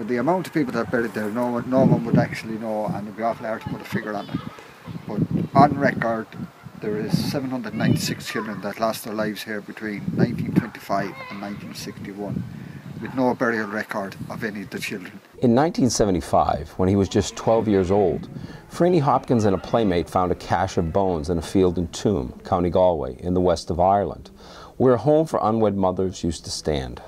But the amount of people that are buried there, no one would actually know, and it'd be awful hard to put a figure on it. But on record, there is 796 children that lost their lives here between 1925 and 1961, with no burial record of any of the children. In 1975, when he was just 12 years old, Freeney Hopkins and a playmate found a cache of bones in a field in Tuam, County Galway, in the west of Ireland, where a home for unwed mothers used to stand.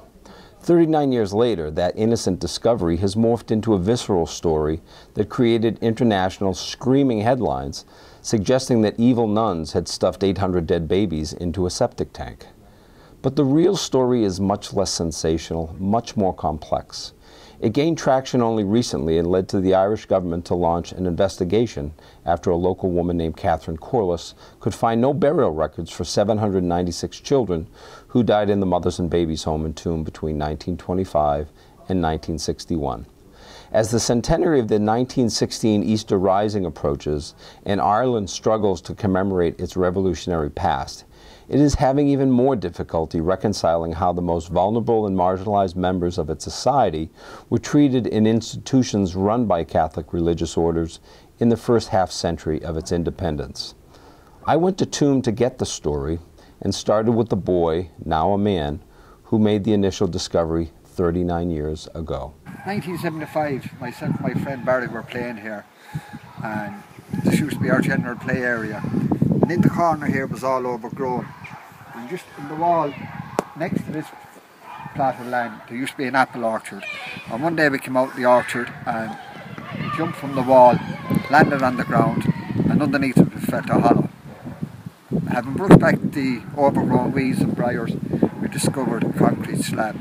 39 years later, that innocent discovery has morphed into a visceral story that created international screaming headlines suggesting that evil nuns had stuffed 800 dead babies into a septic tank. But the real story is much less sensational, much more complex. It gained traction only recently and led to the Irish government to launch an investigation after a local woman named Catherine Corliss could find no burial records for 796 children who died in the Mothers and Babies Home in Tuam between 1925 and 1961. As the centenary of the 1916 Easter Rising approaches and Ireland struggles to commemorate its revolutionary past, it is having even more difficulty reconciling how the most vulnerable and marginalized members of its society were treated in institutions run by Catholic religious orders in the first half-century of its independence. I went to Tuam to get the story and started with the boy, now a man, who made the initial discovery 39 years ago. 1975, myself and my friend Barry were playing here, and this used to be our general play area. And in the corner here was all overgrown. And just in the wall, next to this plot of land, there used to be an apple orchard. And one day we came out of the orchard and we jumped from the wall, landed on the ground, and underneath it we felt a hollow. Having brushed back the overgrown weeds and briars, we discovered a concrete slab.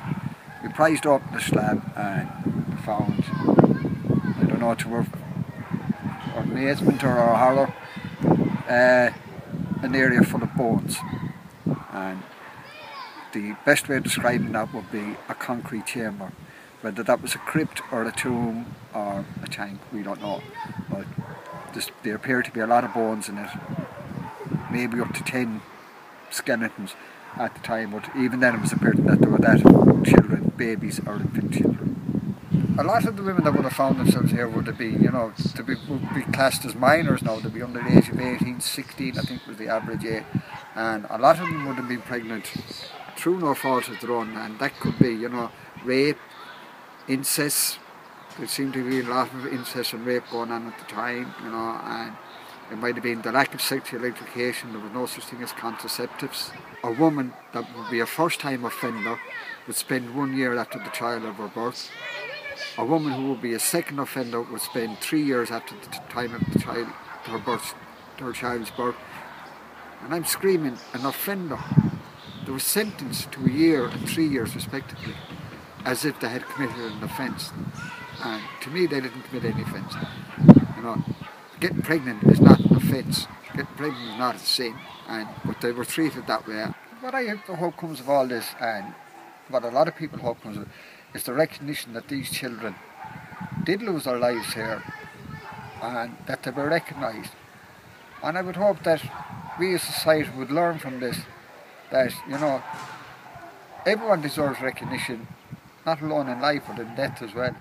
We prized open the slab and found, I don't know, to our amazement or our horror, an area full of bones. And the best way of describing that would be a concrete chamber. Whether that was a crypt or a tomb or a tank, we don't know. But there appeared to be a lot of bones in it, maybe up to 10 skeletons at the time, but even then it was apparent that there were that children, babies or infant children. A lot of the women that would have found themselves here would be, would be classed as minors now. They'd be under the age of 18, 16, I think was the average age. And a lot of them would have been pregnant through no fault of their own, and that could be, rape, incest. There seemed to be a lot of incest and rape going on at the time, and it might have been the lack of sexual education. There was no such thing as contraceptives. A woman that would be a first-time offender would spend 1 year after the child of her birth. A woman who would be a second offender would spend 3 years after the time of the child, her child's birth. And I'm screaming, an offender. They were sentenced to 1 year and 3 years respectively, as if they had committed an offence. And to me, they didn't commit any offence. Getting pregnant is not an offence. Getting pregnant is not a sin. But they were treated that way. What I hope comes of all this, and what a lot of people hope comes of it, is the recognition that these children did lose their lives here and that they were recognised. And I would hope that we as society would learn from this, that, everyone deserves recognition, not alone in life but in death as well.